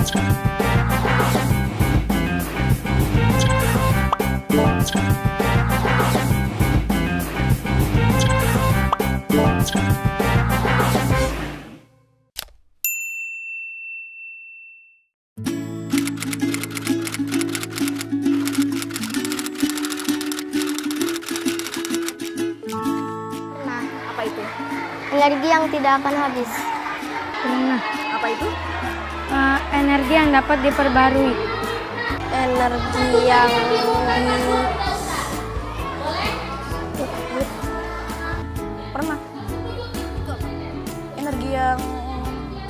Apa itu? Energi yang tidak akan habis. Pernah. Apa itu? Energi yang dapat diperbarui. Energi yang Pernah. Energi yang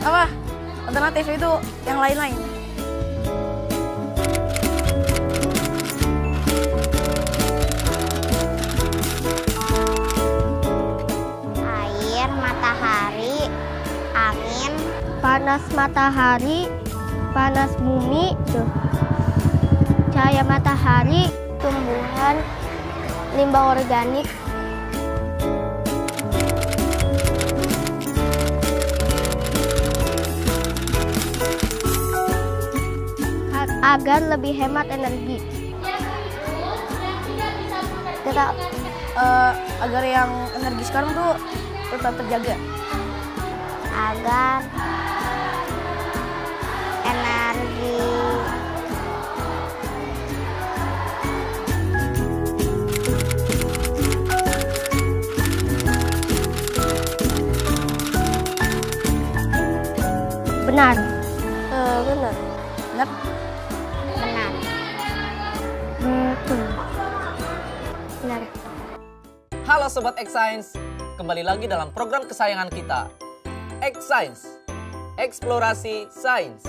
apa? Alternatif itu yang lain-lain. air, matahari, angin, panas matahari, panas bumi, cahaya matahari, tumbuhan, limbah organik. Agar lebih hemat energi. Kita Agar yang energi sekarang tuh tetap terjaga. agar energi benar. Benar. Benar? Benar. Betul. Benar. Halo Sobat X-Science, kembali lagi dalam program kesayangan kita, X-Science, Eksplorasi Sains.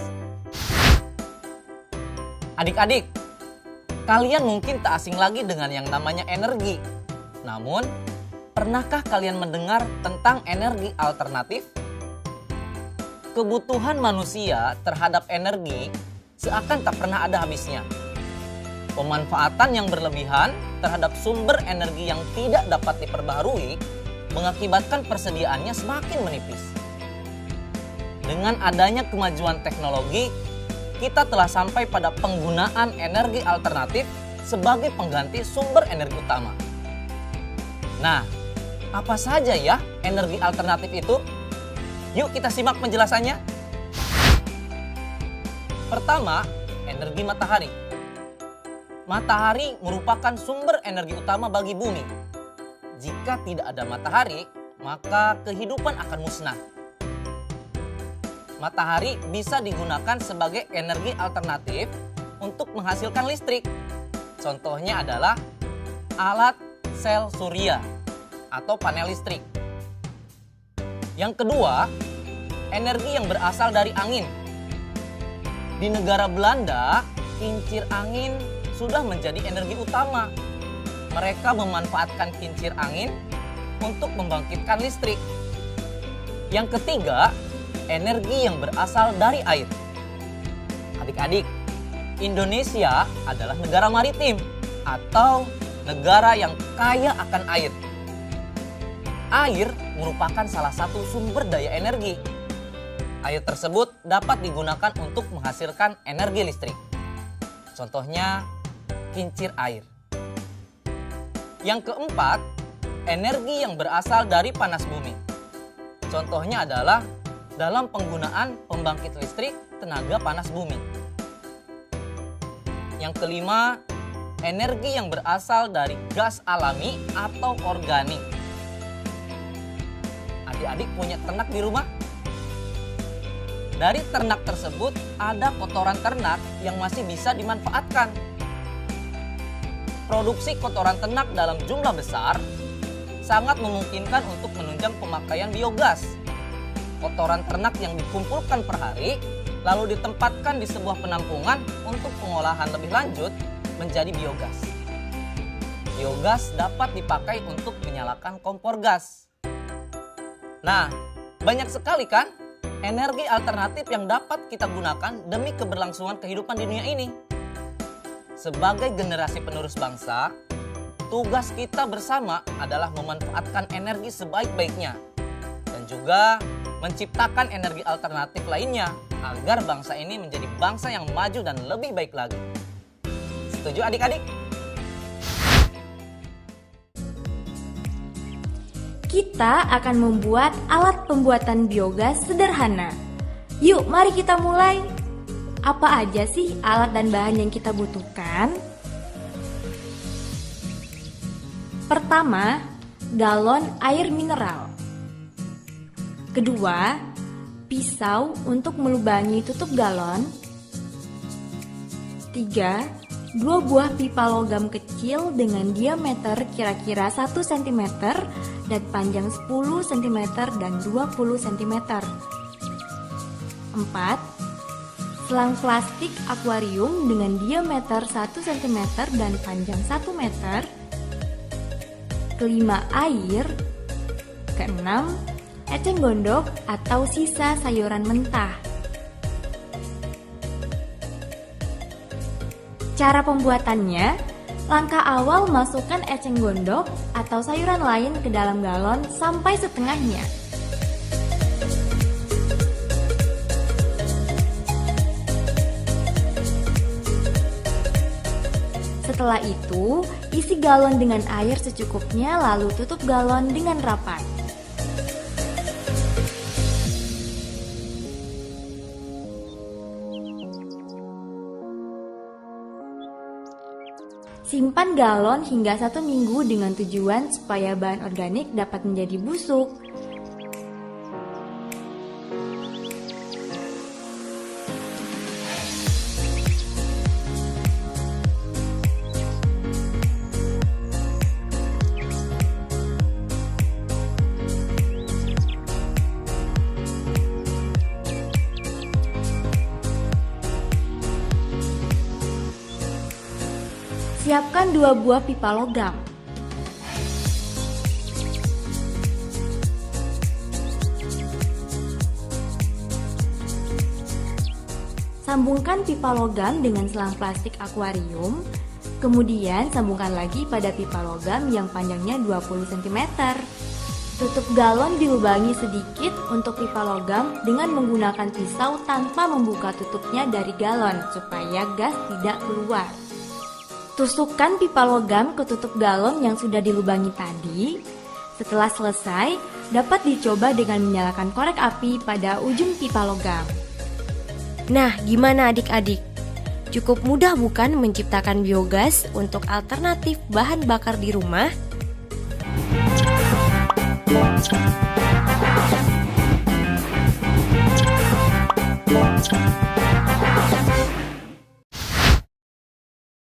Adik-adik, kalian mungkin tak asing lagi dengan yang namanya energi. Namun, pernahkah kalian mendengar tentang energi alternatif? Kebutuhan manusia terhadap energi seakan tak pernah ada habisnya. Pemanfaatan yang berlebihan terhadap sumber energi yang tidak dapat diperbaharui mengakibatkan persediaannya semakin menipis. Dengan adanya kemajuan teknologi, kita telah sampai pada penggunaan energi alternatif sebagai pengganti sumber energi utama. Nah, apa saja ya energi alternatif itu? Yuk kita simak penjelasannya. Pertama, energi matahari. Matahari merupakan sumber energi utama bagi bumi. Jika tidak ada matahari, maka kehidupan akan musnah. Matahari bisa digunakan sebagai energi alternatif untuk menghasilkan listrik. Contohnya adalah alat sel surya atau panel listrik. Yang kedua, energi yang berasal dari angin. Di negara Belanda, kincir angin sudah menjadi energi utama. Mereka memanfaatkan kincir angin untuk membangkitkan listrik. Yang ketiga, energi yang berasal dari air. Adik-adik, Indonesia adalah negara maritim atau negara yang kaya akan air. Air merupakan salah satu sumber daya energi. Air tersebut dapat digunakan untuk menghasilkan energi listrik. Contohnya, kincir air. Yang keempat, energi yang berasal dari panas bumi. Contohnya adalah dalam penggunaan pembangkit listrik tenaga panas bumi. Yang kelima, energi yang berasal dari gas alami atau organik. Adik-adik punya ternak di rumah? Dari ternak tersebut ada kotoran ternak yang masih bisa dimanfaatkan. Produksi kotoran ternak dalam jumlah besar sangat memungkinkan untuk menunjang pemakaian biogas. Kotoran ternak yang dikumpulkan per hari lalu ditempatkan di sebuah penampungan untuk pengolahan lebih lanjut menjadi biogas. Biogas dapat dipakai untuk menyalakan kompor gas. Nah, banyak sekali kan energi alternatif yang dapat kita gunakan demi keberlangsungan kehidupan di dunia ini. Sebagai generasi penerus bangsa, tugas kita bersama adalah memanfaatkan energi sebaik-baiknya dan juga menciptakan energi alternatif lainnya agar bangsa ini menjadi bangsa yang maju dan lebih baik lagi. Setuju adik-adik? Kita akan membuat alat pembuatan biogas sederhana. Yuk, mari kita mulai. Apa aja sih alat dan bahan yang kita butuhkan? Pertama, galon air mineral. Kedua, pisau untuk melubangi tutup galon. 3, 2 buah pipa logam kecil dengan diameter kira-kira 1 cm dan panjang 10 cm dan 20 cm. 4, selang plastik akuarium dengan diameter 1 cm dan panjang 1 meter. Kelima, air. Keenam, eceng gondok atau sisa sayuran mentah. Cara pembuatannya, langkah awal masukkan eceng gondok atau sayuran lain ke dalam galon sampai setengahnya. Setelah itu, isi galon dengan air secukupnya lalu tutup galon dengan rapat. Simpan galon hingga 1 minggu dengan tujuan supaya bahan organik dapat menjadi busuk. Siapkan 2 buah pipa logam. Sambungkan pipa logam dengan selang plastik akuarium, kemudian sambungkan lagi pada pipa logam yang panjangnya 20 cm. Tutup galon dilubangi sedikit untuk pipa logam dengan menggunakan pisau tanpa membuka tutupnya dari galon supaya gas tidak keluar. Tusukkan pipa logam ke tutup galon yang sudah dilubangi tadi. Setelah selesai, dapat dicoba dengan menyalakan korek api pada ujung pipa logam. Nah, gimana adik-adik? Cukup mudah bukan menciptakan biogas untuk alternatif bahan bakar di rumah?